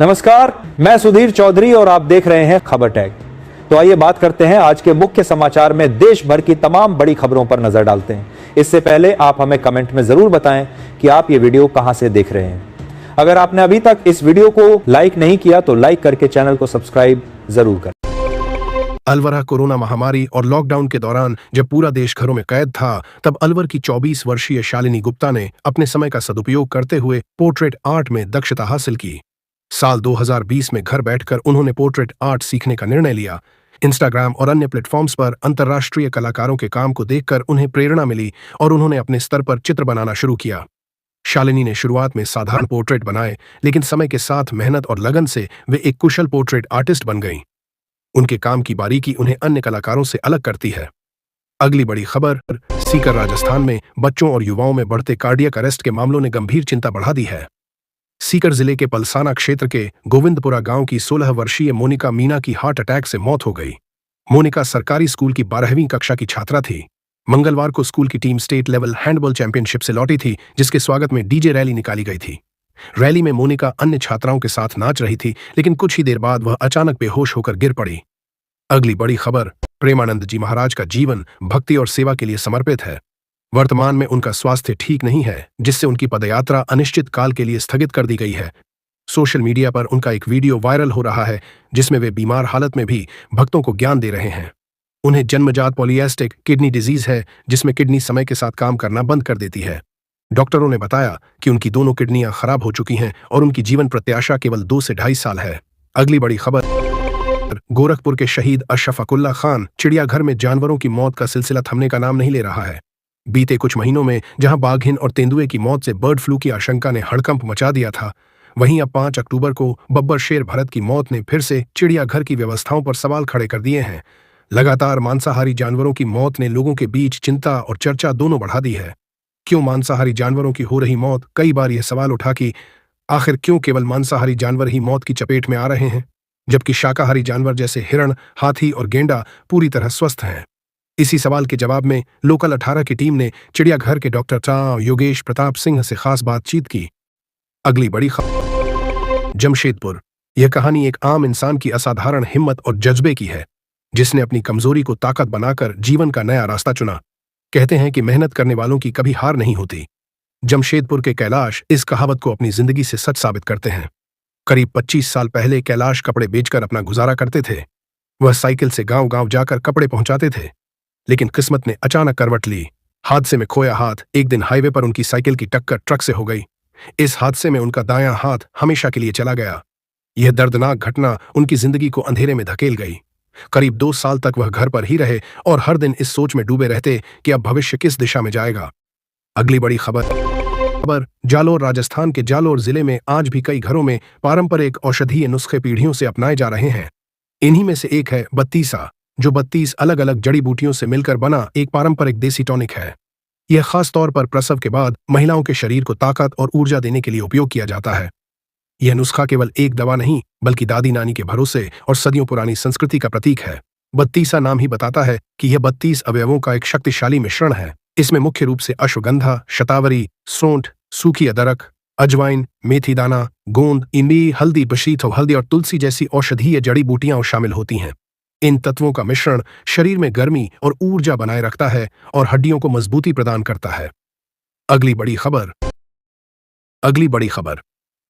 नमस्कार, मैं सुधीर चौधरी और आप देख रहे हैं खबर टैग। तो आइए बात करते हैं आज के मुख्य समाचार में देश भर की तमाम बड़ी खबरों पर नजर डालते हैं। इससे पहले आप हमें कमेंट में जरूर बताएं कि आप ये वीडियो कहां से देख रहे हैं। अगर आपने अभी तक इस वीडियो को लाइक नहीं किया तो लाइक करके चैनल को सब्सक्राइब जरूर करें। अलवर कोरोना महामारी और लॉकडाउन के दौरान जब पूरा देश घरों में कैद था, तब अलवर की 24 वर्षीय शालिनी गुप्ता ने अपने समय का सदुपयोग करते हुए पोर्ट्रेट आर्ट में दक्षता हासिल की। साल 2020 में घर बैठकर उन्होंने पोर्ट्रेट आर्ट सीखने का निर्णय लिया। इंस्टाग्राम और अन्य प्लेटफॉर्म्स पर अंतर्राष्ट्रीय कलाकारों के काम को देखकर उन्हें प्रेरणा मिली और उन्होंने अपने स्तर पर चित्र बनाना शुरू किया। शालिनी ने शुरुआत में साधारण पोर्ट्रेट बनाए, लेकिन समय के साथ मेहनत और लगन से वे एक कुशल पोर्ट्रेट आर्टिस्ट बन गईं। उनके काम की बारीकी उन्हें अन्य कलाकारों से अलग करती है। अगली बड़ी खबर, सीकर राजस्थान में बच्चों और युवाओं में बढ़ते कार्डियक अरेस्ट के मामलों ने गंभीर चिंता बढ़ा दी है। सीकर जिले के पलसाना क्षेत्र के गोविंदपुरा गांव की 16 वर्षीय मोनिका मीना की हार्ट अटैक से मौत हो गई। मोनिका सरकारी स्कूल की 12वीं कक्षा की छात्रा थी। मंगलवार को स्कूल की team state level handball championship से लौटी थी, जिसके स्वागत में डीजे रैली निकाली गई थी। रैली में मोनिका अन्य छात्राओं के साथ नाच रही थी, लेकिन कुछ ही देर बाद वह अचानक बेहोश होकर गिर पड़ी। अगली बड़ी खबर, प्रेमानंद जी महाराज का जीवन भक्ति और सेवा के लिए समर्पित है। वर्तमान में उनका स्वास्थ्य ठीक नहीं है, जिससे उनकी पदयात्रा अनिश्चित काल के लिए स्थगित कर दी गई है। सोशल मीडिया पर उनका एक वीडियो वायरल हो रहा है, जिसमें वे बीमार हालत में भी भक्तों को ज्ञान दे रहे हैं। उन्हें जन्मजात पॉलीएस्टिक किडनी डिजीज है, जिसमें किडनी समय के साथ काम करना बंद कर देती है। डॉक्टरों ने बताया कि उनकी दोनों किडनियां खराब हो चुकी हैं और उनकी जीवन प्रत्याशा केवल 2 से 2.5 साल है। अगली बड़ी खबर, गोरखपुर के शहीद अशफाकुल्ला खान चिड़ियाघर में जानवरों की मौत का सिलसिला थमने का नाम नहीं ले रहा है। बीते कुछ महीनों में जहां बाघिन और तेंदुए की मौत से बर्ड फ्लू की आशंका ने हड़कंप मचा दिया था, वहीं अब 5 अक्टूबर को बब्बर शेर भरत की मौत ने फिर से चिड़ियाघर की व्यवस्थाओं पर सवाल खड़े कर दिए हैं। लगातार मांसाहारी जानवरों की मौत ने लोगों के बीच चिंता और चर्चा दोनों बढ़ा दी है। क्यों मांसाहारी जानवरों की हो रही मौत? कई बार यह सवाल उठा कि आखिर क्यों केवल मांसाहारी जानवर ही मौत की चपेट में आ रहे हैं, जबकि शाकाहारी जानवर जैसे हिरण, हाथी और गेंडा पूरी तरह स्वस्थ हैं। इसी सवाल के जवाब में लोकल 18 की टीम ने चिड़ियाघर के डॉक्टर चाव योगेश प्रताप सिंह से खास बातचीत की। अगली बड़ी खबर, जमशेदपुर। यह कहानी एक आम इंसान की असाधारण हिम्मत और जज्बे की है, जिसने अपनी कमजोरी को ताकत बनाकर जीवन का नया रास्ता चुना। कहते हैं कि मेहनत करने वालों की कभी हार नहीं होती। जमशेदपुर के कैलाश इस कहावत को अपनी जिंदगी से सच साबित करते हैं। करीब 25 साल पहले कैलाश कपड़े बेचकर अपना गुजारा करते थे। वह साइकिल से गांव-गांव जाकर कपड़े पहुंचाते थे, लेकिन किस्मत ने अचानक करवट ली। हादसे में खोया हाथ। एक दिन हाईवे पर उनकी साइकिल की टक्कर ट्रक से हो गई। इस हादसे में उनका दायां हाथ हमेशा के लिए चला गया। यह दर्दनाक घटना उनकी जिंदगी को अंधेरे में धकेल गई। करीब 2 साल तक वह घर पर ही रहे और हर दिन इस सोच में डूबे रहते कि अब भविष्य किस दिशा में जाएगा। अगली बड़ी खबर, जालोर। राजस्थान के जालोर जिले में आज भी कई घरों में पारंपरिक औषधीय नुस्खे पीढ़ियों से अपनाए जा रहे हैं। इन्हीं में से एक है बत्तीसा, जो 32 अलग अलग जड़ी बूटियों से मिलकर बना एक पारंपरिक देसी टॉनिक है। यह खास तौर पर प्रसव के बाद महिलाओं के शरीर को ताकत और ऊर्जा देने के लिए उपयोग किया जाता है। यह नुस्खा केवल एक दवा नहीं, बल्कि दादी नानी के भरोसे और सदियों पुरानी संस्कृति का प्रतीक है। बत्तीसा नाम ही बताता है कि यह 32 अवयवों का एक शक्तिशाली मिश्रण है। इसमें मुख्य रूप से अश्वगंधा, शतावरी, सौंठ, सूखी अदरक, अजवाइन, मेथी दाना, गोंद, इमली, हल्दी, बशीत हल्दी और तुलसी जैसी औषधीय जड़ी बूटियां शामिल होती हैं। इन तत्वों का मिश्रण शरीर में गर्मी और ऊर्जा बनाए रखता है और हड्डियों को मजबूती प्रदान करता है। अगली बड़ी खबर,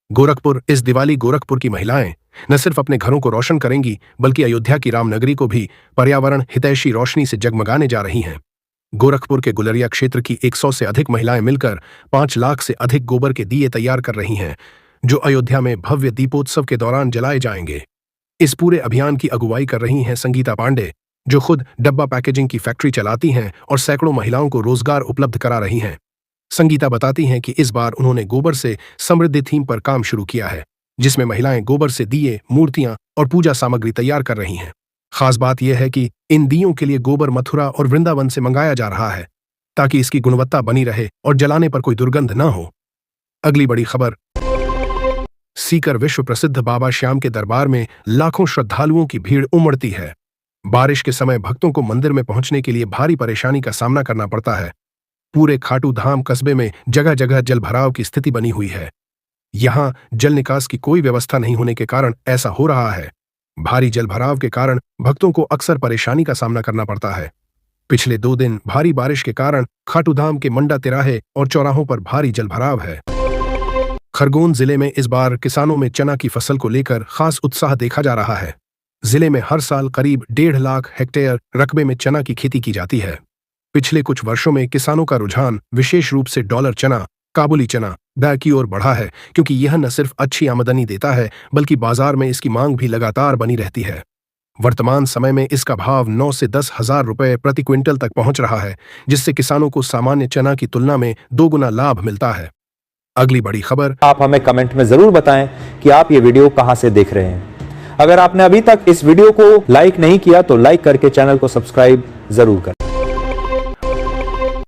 गोरखपुर। इस दिवाली गोरखपुर की महिलाएं न सिर्फ अपने घरों को रोशन करेंगी, बल्कि अयोध्या की रामनगरी को भी पर्यावरण हितैषी रोशनी से जगमगाने जा रही हैं। गोरखपुर के गुलरिया क्षेत्र की 100 से अधिक महिलाएं मिलकर 5 लाख से अधिक गोबर के दिए तैयार कर रही हैं, जो अयोध्या में भव्य दीपोत्सव के दौरान जलाए जाएंगे। इस पूरे अभियान की अगुवाई कर रही हैं संगीता पांडे, जो खुद डब्बा पैकेजिंग की फैक्ट्री चलाती हैं और सैकड़ों महिलाओं को रोजगार उपलब्ध करा रही हैं। संगीता बताती हैं कि इस बार उन्होंने गोबर से समृद्धि थीम पर काम शुरू किया है, जिसमें महिलाएं गोबर से दिए, मूर्तियां और पूजा सामग्री तैयार कर रही हैं। खास बात यह है कि इन दियों के लिए गोबर मथुरा और वृंदावन से मंगाया जा रहा है, ताकि इसकी गुणवत्ता बनी रहे और जलाने पर कोई दुर्गंध न हो। अगली बड़ी खबर, सीकर विश्व प्रसिद्ध बाबा श्याम के दरबार में लाखों श्रद्धालुओं की भीड़ उमड़ती है। बारिश के समय भक्तों को मंदिर में पहुंचने के लिए भारी परेशानी का सामना करना पड़ता है। पूरे खाटू धाम कस्बे में जगह जगह जलभराव की स्थिति बनी हुई है। यहाँ जल निकास की कोई व्यवस्था नहीं होने के कारण ऐसा हो रहा है। भारी जल भराव के कारण भक्तों को अक्सर परेशानी का सामना करना पड़ता है। पिछले 2 दिन भारी बारिश के कारण खाटूधाम के मंडा तिराहे और चौराहों पर भारी जल भराव है। खरगोन जिले में इस बार किसानों में चना की फसल को लेकर खास उत्साह देखा जा रहा है। जिले में हर साल करीब 1.5 लाख हेक्टेयर रकबे में चना की खेती की जाती है। पिछले कुछ वर्षों में किसानों का रुझान विशेष रूप से डॉलर चना, काबुली चना, बैग की ओर बढ़ा है, क्योंकि यह न सिर्फ अच्छी आमदनी देता है बल्कि बाजार में इसकी मांग भी लगातार बनी रहती है। वर्तमान समय में इसका भाव 9 से 10 हजार रुपए प्रति क्विंटल तक पहुंच रहा है, जिससे किसानों को सामान्य चना की तुलना में 2 गुना लाभ मिलता है। अगली बड़ी खबर, आप हमें कमेंट में जरूर बताएं कि आप ये वीडियो कहां से देख रहे हैं। अगर आपने अभी तक इस वीडियो को लाइक नहीं किया तो लाइक करके चैनल को सब्सक्राइब जरूर करें।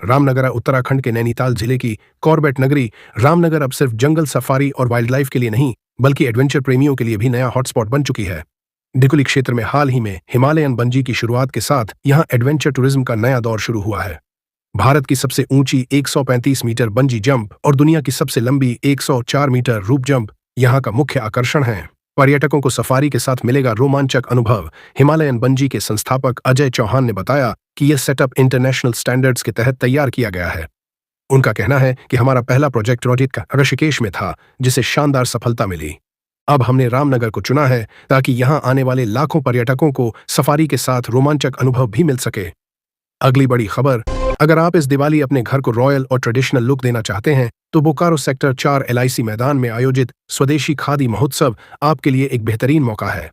रामनगर उत्तराखंड के नैनीताल जिले की कॉर्बेट नगरी रामनगर अब सिर्फ जंगल सफारी और वाइल्ड लाइफ के लिए नहीं बल्कि एडवेंचर प्रेमियों के लिए भी नया हॉटस्पॉट बन चुकी है। डिकुली क्षेत्र में हाल ही में हिमालयन बंजी की शुरुआत के साथ यहां एडवेंचर टूरिज्म का नया दौर शुरू हुआ है। भारत की सबसे ऊंची 135 मीटर बंजी जंप और दुनिया की सबसे लंबी 104 मीटर रूप जंप यहां का मुख्य आकर्षण है। पर्यटकों को सफारी के साथ मिलेगा रोमांचक अनुभव। हिमालयन बंजी के संस्थापक अजय चौहान ने बताया कि यह सेटअप इंटरनेशनल स्टैंडर्ड्स के तहत तैयार किया गया है। उनका कहना है कि हमारा पहला प्रोजेक्ट रोहित का ऋषिकेश में था, जिसे शानदार सफलता मिली। अब हमने रामनगर को चुना है ताकि यहां आने वाले लाखों पर्यटकों को सफारी के साथ रोमांचक अनुभव भी मिल सके। अगली बड़ी खबर, अगर आप इस दिवाली अपने घर को रॉयल और ट्रेडिशनल लुक देना चाहते हैं तो बोकारो सेक्टर 4 LIC मैदान में आयोजित स्वदेशी खादी महोत्सव आपके लिए एक बेहतरीन मौका है।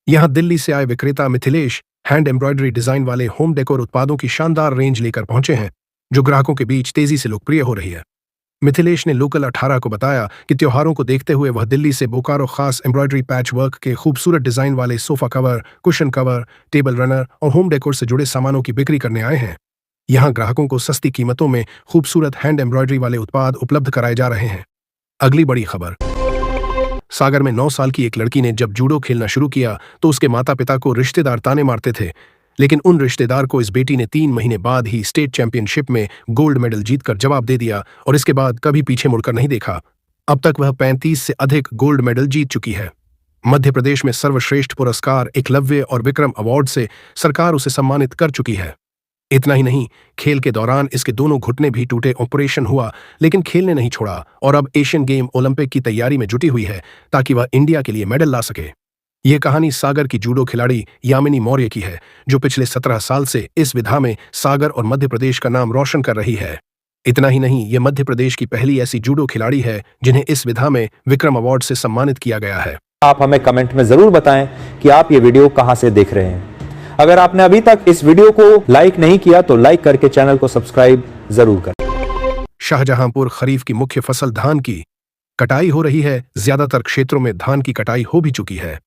यहां दिल्ली से आए विक्रेता मिथिलेश हैंड एम्ब्रॉयडरी डिजाइन वाले होम डेकोर उत्पादों की शानदार रेंज लेकर पहुंचे हैं, जो ग्राहकों के बीच तेजी से लोकप्रिय हो रही है। मिथिलेश ने लोकल 18 को बताया कि त्योहारों को देखते हुए वह दिल्ली से बोकारो खास एम्ब्रॉयडरी पैच वर्क के खूबसूरत डिजाइन वाले sofa cover, cushion cover, table runner और होम डेकोर से जुड़े सामानों की बिक्री करने आए हैं। यहां ग्राहकों को सस्ती कीमतों में खूबसूरत हैंड एम्ब्रॉयडरी वाले उत्पाद उपलब्ध कराए जा रहे हैं। अगली बड़ी खबर, सागर में 9 साल की एक लड़की ने जब जूडो खेलना शुरू किया तो उसके माता पिता को रिश्तेदार ताने मारते थे, लेकिन उन रिश्तेदार को इस बेटी ने 3 महीने बाद ही स्टेट चैंपियनशिप में गोल्ड मेडल जीतकर जवाब दे दिया और इसके बाद कभी पीछे मुड़कर नहीं देखा। अब तक वह 35 से अधिक गोल्ड मेडल जीत चुकी है। मध्य प्रदेश में सर्वश्रेष्ठ पुरस्कार एकलव्य और विक्रम अवार्ड से सरकार उसे सम्मानित कर चुकी है। इतना ही नहीं, खेल के दौरान इसके दोनों घुटने भी टूटे, ऑपरेशन हुआ, लेकिन खेलने नहीं छोड़ा और अब एशियन गेम ओलंपिक की तैयारी में जुटी हुई है ताकि वह इंडिया के लिए मेडल ला सके। यह कहानी सागर की जूडो खिलाड़ी यामिनी मौर्य की है, जो पिछले 17 साल से इस विधा में सागर और मध्य प्रदेश का नाम रोशन कर रही है। इतना ही नहीं, यह मध्य प्रदेश की पहली ऐसी जूडो खिलाड़ी है जिन्हें इस विधा में विक्रम अवार्ड से सम्मानित किया गया है। आप हमें कमेंट में जरूर बताएं कि आप ये वीडियो कहां से देख रहे हैं। अगर आपने अभी तक इस वीडियो को लाइक नहीं किया तो लाइक करके चैनल को सब्सक्राइब जरूर करें। शाहजहांपुर खरीफ की मुख्य फसल धान की कटाई हो रही है। ज्यादातर क्षेत्रों में धान की कटाई हो भी चुकी है।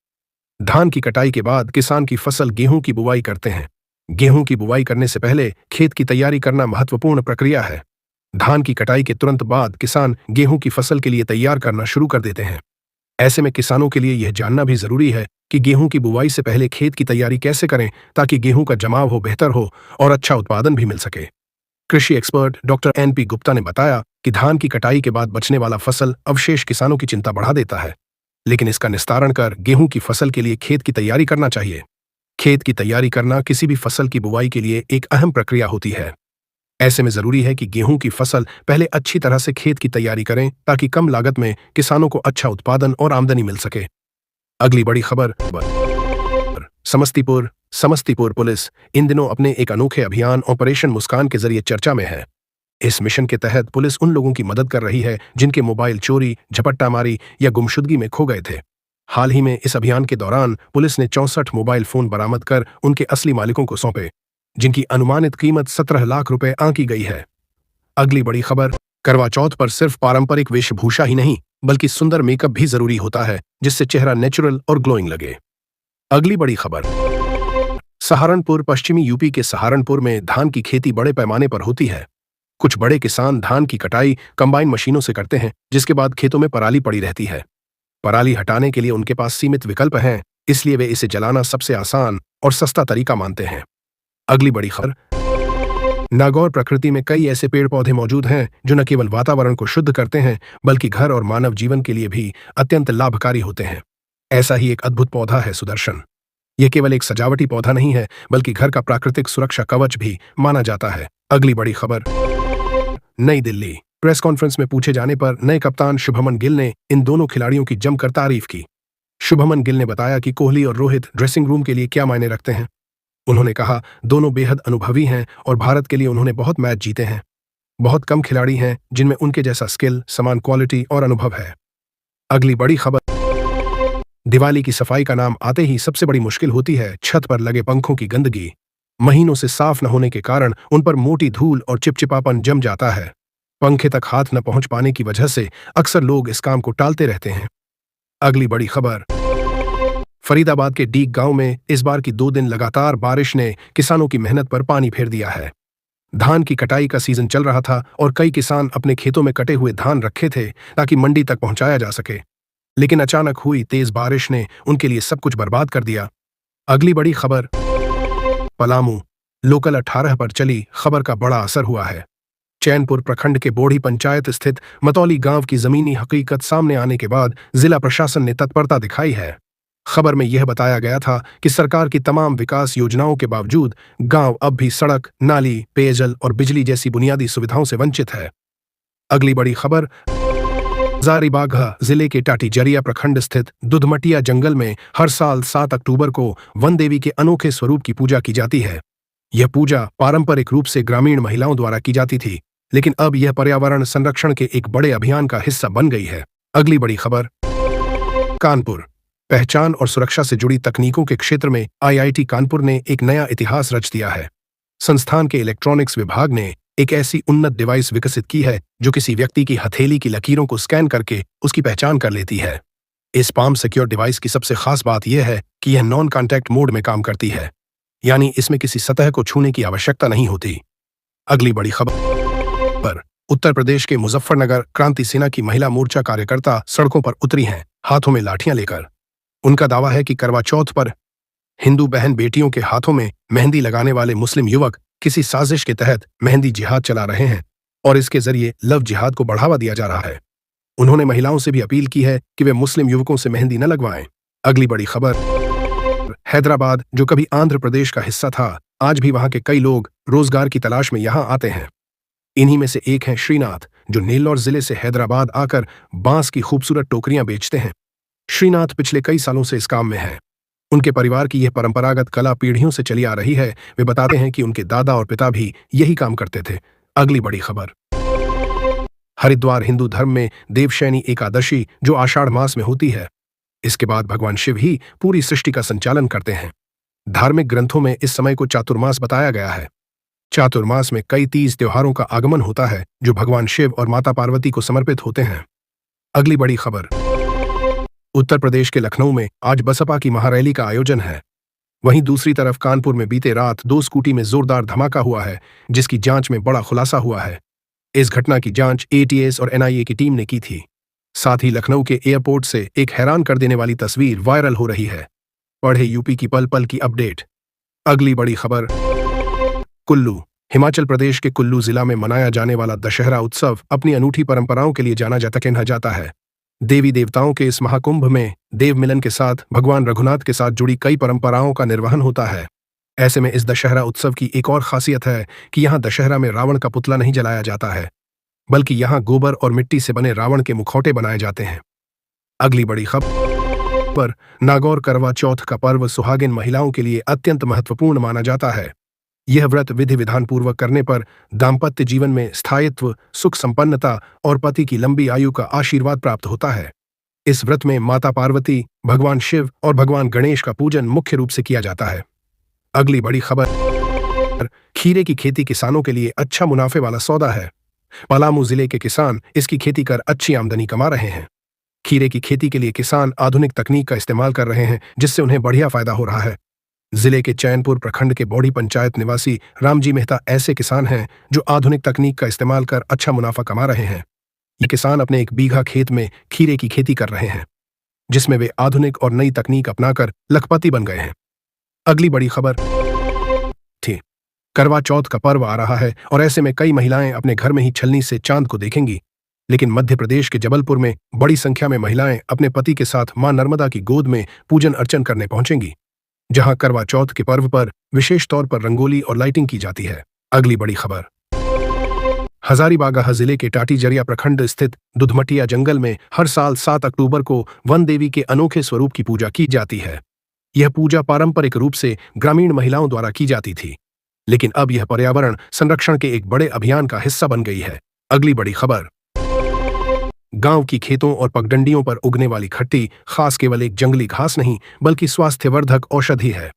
धान की कटाई के बाद किसान की फसल गेहूं की बुवाई करते हैं। गेहूं की बुवाई करने से पहले खेत की तैयारी करना महत्वपूर्ण प्रक्रिया है। धान की कटाई के तुरंत बाद किसान गेहूं की फसल के लिए तैयार करना शुरू कर देते हैं। ऐसे में किसानों के लिए यह जानना भी जरूरी है कि गेहूं की बुवाई से पहले खेत की तैयारी कैसे करें ताकि गेहूं का जमाव हो बेहतर हो और अच्छा उत्पादन भी मिल सके। कृषि एक्सपर्ट डॉक्टर NP गुप्ता ने बताया कि धान की कटाई के बाद बचने वाला फसल अवशेष किसानों की चिंता बढ़ा देता है, लेकिन इसका निस्तारण कर गेहूं की फसल के लिए खेत की तैयारी करना चाहिए। खेत की तैयारी करना किसी भी फसल की बुवाई के लिए एक अहम प्रक्रिया होती है। ऐसे में जरूरी है कि गेहूं की फसल पहले अच्छी तरह से खेत की तैयारी करें ताकि कम लागत में किसानों को अच्छा उत्पादन और आमदनी मिल सके। अगली बड़ी खबर, समस्तीपुर पुलिस इन दिनों अपने एक अनोखे अभियान ऑपरेशन मुस्कान के जरिए चर्चा में है। इस मिशन के तहत पुलिस उन लोगों की मदद कर रही है जिनके मोबाइल चोरी, झपट्टामारी या गुमशुदगी में खो गए थे। हाल ही में इस अभियान के दौरान पुलिस ने 64 मोबाइल फोन बरामद कर उनके असली मालिकों को सौंपे, जिनकी अनुमानित कीमत 17 लाख रुपए आंकी गई है। अगली बड़ी खबर, करवा चौथ पर सिर्फ पारंपरिक वेशभूषा ही नहीं बल्कि सुंदर मेकअप भी जरूरी होता है, जिससे चेहरा नेचुरल और ग्लोइंग लगे। अगली बड़ी खबर, सहारनपुर पश्चिमी यूपी के सहारनपुर में धान की खेती बड़े पैमाने पर होती है। कुछ बड़े किसान धान की कटाई कंबाइन मशीनों से करते हैं, जिसके बाद खेतों में पराली पड़ी रहती है। पराली हटाने के लिए उनके पास सीमित विकल्प हैं, इसलिए वे इसे जलाना सबसे आसान और सस्ता तरीका मानते हैं। अगली बड़ी खबर, नागौर प्रकृति में कई ऐसे पेड़ पौधे मौजूद हैं जो न केवल वातावरण को शुद्ध करते हैं बल्कि घर और मानव जीवन के लिए भी अत्यंत लाभकारी होते हैं। ऐसा ही एक अद्भुत पौधा है सुदर्शन। यह केवल एक सजावटी पौधा नहीं है बल्कि घर का प्राकृतिक सुरक्षा कवच भी माना जाता है। अगली बड़ी खबर। नई दिल्ली। प्रेस कॉन्फ्रेंस में पूछे जाने पर नए कप्तान शुभमन गिल ने इन दोनों खिलाड़ियों की जमकर तारीफ की। शुभमन गिल ने बताया कि कोहली और रोहित ड्रेसिंग रूम के लिए क्या मायने रखते हैं। उन्होंने कहा, दोनों बेहद अनुभवी हैं और भारत के लिए उन्होंने बहुत मैच जीते हैं। बहुत कम खिलाड़ी हैं जिनमें उनके जैसा स्किल, समान क्वालिटी और अनुभव है। अगली बड़ी खबर। दिवाली की सफाई का नाम आते ही सबसे बड़ी मुश्किल होती है छत पर लगे पंखों की गंदगी। महीनों से साफ न होने के कारण उन पर मोटी धूल और चिपचिपापन जम जाता है। पंखे तक हाथ न पहुंच पाने की वजह से अक्सर लोग इस काम को टालते रहते हैं। अगली बड़ी खबर। फरीदाबाद के डीग गांव में इस बार की 2 दिन लगातार बारिश ने किसानों की मेहनत पर पानी फेर दिया है। धान की कटाई का सीजन चल रहा था और कई किसान अपने खेतों में कटे हुए धान रखे थे ताकि मंडी तक पहुंचाया जा सके, लेकिन अचानक हुई तेज बारिश ने उनके लिए सब कुछ बर्बाद कर दिया। अगली बड़ी खबर। पलामू। लोकल 18 पर चली खबर का बड़ा असर हुआ है। चैनपुर प्रखंड के बोढ़ी पंचायत स्थित मतौली गांव की जमीनी हकीकत सामने आने के बाद जिला प्रशासन ने तत्परता दिखाई है। खबर में यह बताया गया था कि सरकार की तमाम विकास योजनाओं के बावजूद गांव अब भी सड़क, नाली, पेयजल और बिजली जैसी बुनियादी सुविधाओं से वंचित है। अगली बड़ी खबर। हजारीबाग जिले के टाटीजरिया प्रखंड स्थित दुधमटिया जंगल में हर साल 7 अक्टूबर को वन देवी के अनोखे स्वरूप की पूजा की जाती है। यह पूजा पारंपरिक रूप से ग्रामीण महिलाओं द्वारा की जाती थी, लेकिन अब यह पर्यावरण संरक्षण के एक बड़े अभियान का हिस्सा बन गई है। अगली बड़ी खबर। कानपुर। पहचान और सुरक्षा से जुड़ी तकनीकों के क्षेत्र में आईआईटी कानपुर ने एक नया इतिहास रच दिया है। संस्थान के इलेक्ट्रॉनिक्स विभाग ने एक ऐसी उन्नत डिवाइस विकसित की है जो किसी व्यक्ति की हथेली की लकीरों को स्कैन करके उसकी पहचान कर लेती है। इस पाम सिक्योर डिवाइस की सबसे खास बात यह है कि यह नॉन कॉन्टैक्ट मोड में काम करती है, यानी इसमें किसी सतह को छूने की आवश्यकता नहीं होती। अगली बड़ी खबर। उत्तर प्रदेश के मुजफ्फरनगर क्रांति सेना की महिला मोर्चा कार्यकर्ता सड़कों पर उतरी हैं, हाथों में लाठियां लेकर। उनका दावा है कि करवा चौथ पर हिंदू बहन बेटियों के हाथों में मेहंदी लगाने वाले मुस्लिम युवक किसी साजिश के तहत मेहंदी जिहाद चला रहे हैं और इसके जरिए लव जिहाद को बढ़ावा दिया जा रहा है। उन्होंने महिलाओं से भी अपील की है कि वे मुस्लिम युवकों से मेहंदी न लगवाएं। अगली बड़ी खबर। हैदराबाद, जो कभी आंध्र प्रदेश का हिस्सा था, आज भी वहां के कई लोग रोजगार की तलाश में यहां आते हैं। इन्हीं में से एक हैं श्रीनाथ, जो नेल्लौर जिले से हैदराबाद आकर बांस की खूबसूरत टोकरियां बेचते हैं। श्रीनाथ पिछले कई सालों से इस काम में हैं। उनके परिवार की यह परंपरागत कला पीढ़ियों से चली आ रही है। वे बताते हैं कि उनके दादा और पिता भी यही काम करते थे। अगली बड़ी खबर। हरिद्वार हिंदू धर्म में देवशयनी एकादशी, जो आषाढ़ मास में होती है, इसके बाद भगवान शिव ही पूरी सृष्टि का संचालन करते हैं। धार्मिक ग्रंथों में इस समय को चातुर्मास बताया गया है। चातुर्मास में कई तीज त्योहारों का आगमन होता है जो भगवान शिव और माता पार्वती को समर्पित होते हैं। अगली बड़ी खबर। उत्तर प्रदेश के लखनऊ में आज बसपा की महारैली का आयोजन है। वहीं दूसरी तरफ कानपुर में बीते रात 2 स्कूटी में जोरदार धमाका हुआ है, जिसकी जांच में बड़ा खुलासा हुआ है। इस घटना की जांच एटीएस और एनआईए की टीम ने की थी। साथ ही लखनऊ के एयरपोर्ट से एक हैरान कर देने वाली तस्वीर वायरल हो रही है। पढ़े यूपी की पल पल की अपडेट। अगली बड़ी खबर। कुल्लू। हिमाचल प्रदेश के कुल्लू जिला में मनाया जाने वाला दशहरा उत्सव अपनी अनूठी परंपराओं के लिए जाना जाता है। देवी देवताओं के इस महाकुंभ में देव मिलन के साथ भगवान रघुनाथ के साथ जुड़ी कई परंपराओं का निर्वहन होता है। ऐसे में इस दशहरा उत्सव की एक और खासियत है कि यहाँ दशहरा में रावण का पुतला नहीं जलाया जाता है, बल्कि यहाँ गोबर और मिट्टी से बने रावण के मुखौटे बनाए जाते हैं। अगली बड़ी खबर। नागौर करवा चौथ का पर्व सुहागिन महिलाओं के लिए अत्यंत महत्वपूर्ण माना जाता है। यह व्रत विधि विधान पूर्वक करने पर दाम्पत्य जीवन में स्थायित्व, सुख संपन्नता और पति की लंबी आयु का आशीर्वाद प्राप्त होता है। इस व्रत में माता पार्वती, भगवान शिव और भगवान गणेश का पूजन मुख्य रूप से किया जाता है। अगली बड़ी खबर। खीरे की खेती किसानों के लिए अच्छा मुनाफे वाला सौदा है। पलामू जिले के किसान इसकी खेती कर अच्छी आमदनी कमा रहे हैं। खीरे की खेती के लिए किसान आधुनिक तकनीक का इस्तेमाल कर रहे हैं, जिससे उन्हें बढ़िया फायदा हो रहा है। जिले के चैनपुर प्रखंड के बोढ़ी पंचायत निवासी रामजी मेहता ऐसे किसान हैं जो आधुनिक तकनीक का इस्तेमाल कर अच्छा मुनाफा कमा रहे हैं। ये किसान अपने 1 बीघा खेत में खीरे की खेती कर रहे हैं, जिसमें वे आधुनिक और नई तकनीक अपनाकर लखपति बन गए हैं। अगली बड़ी खबर। करवा चौथ का पर्व आ रहा है और ऐसे में कई महिलाएं अपने घर में ही छलनी से चांद को देखेंगी। लेकिन मध्य प्रदेश के जबलपुर में बड़ी संख्या में महिलाएं अपने पति के साथ मां नर्मदा की गोद में पूजन अर्चन करने पहुंचेंगी, जहां करवा चौथ के पर्व पर विशेष तौर पर रंगोली और लाइटिंग की जाती है। अगली बड़ी खबर, हजारीबाग जिले के टाटीजरिया प्रखंड स्थित दुधमटिया जंगल में हर साल 7 अक्टूबर को वन देवी के अनोखे स्वरूप की पूजा की जाती है। यह पूजा पारंपरिक रूप से ग्रामीण महिलाओं द्वारा की जाती थी, लेकिन अब यह पर्यावरण संरक्षण के एक बड़े अभियान का हिस्सा बन गई है। अगली बड़ी खबर, गांव की खेतों और पगडंडियों पर उगने वाली खट्टी खास केवल एक जंगली घास नहीं बल्कि स्वास्थ्यवर्धक औषधि है।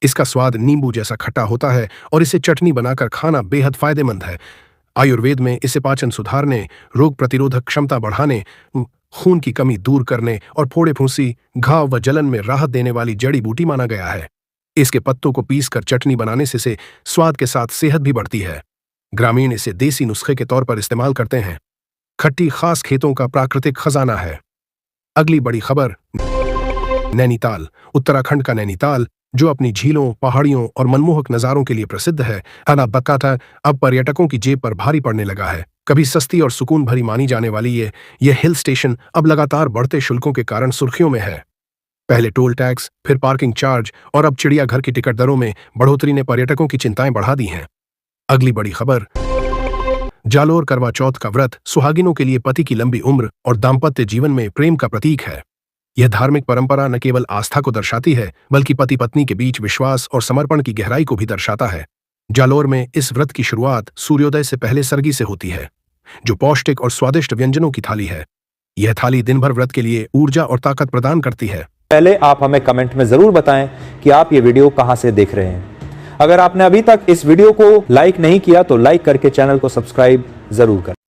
इसका स्वाद नींबू जैसा खट्टा होता है और इसे चटनी बनाकर खाना बेहद फायदेमंद है। आयुर्वेद में इसे पाचन सुधारने, रोग प्रतिरोधक क्षमता बढ़ाने, खून की कमी दूर करने और फोड़े फुंसी, घाव व जलन में राहत देने वाली जड़ी बूटी माना गया है। इसके पत्तों को पीसकर चटनी बनाने से स्वाद के साथ सेहत भी बढ़ती है। ग्रामीण इसे देसी नुस्खे के तौर पर इस्तेमाल करते हैं। खट्टी खास खेतों का प्राकृतिक खजाना है। अगली बड़ी खबर, नैनीताल। उत्तराखंड का नैनीताल, जो अपनी झीलों, पहाड़ियों और मनमोहक नजारों के लिए प्रसिद्ध है, अब पर्यटकों की जेब पर भारी पड़ने लगा है। कभी सस्ती और सुकून भरी मानी जाने वाली यह हिल स्टेशन अब लगातार बढ़ते शुल्कों के कारण सुर्खियों में है। पहले टोल टैक्स, फिर पार्किंग चार्ज और अब चिड़ियाघर की टिकट दरों में बढ़ोतरी ने पर्यटकों की चिंताएं बढ़ा दी हैं। अगली बड़ी खबर, जालोर करवा चौथ का व्रत सुहागिनों के लिए पति की लंबी उम्र और दाम्पत्य जीवन में प्रेम का प्रतीक है। यह धार्मिक परंपरा न केवल आस्था को दर्शाती है बल्कि पति पत्नी के बीच विश्वास और समर्पण की गहराई को भी दर्शाता है। जालोर में इस व्रत की शुरुआत सूर्योदय से पहले सरगी से होती है, जो पौष्टिक और स्वादिष्ट व्यंजनों की थाली है। यह थाली दिन भर व्रत के लिए ऊर्जा और ताकत प्रदान करती है। पहले आप हमें कमेंट में जरूर बताएं कि आप ये वीडियो कहां से देख रहे हैं। अगर आपने अभी तक इस वीडियो को लाइक नहीं किया तो लाइक करके चैनल को सब्सक्राइब जरूर करें।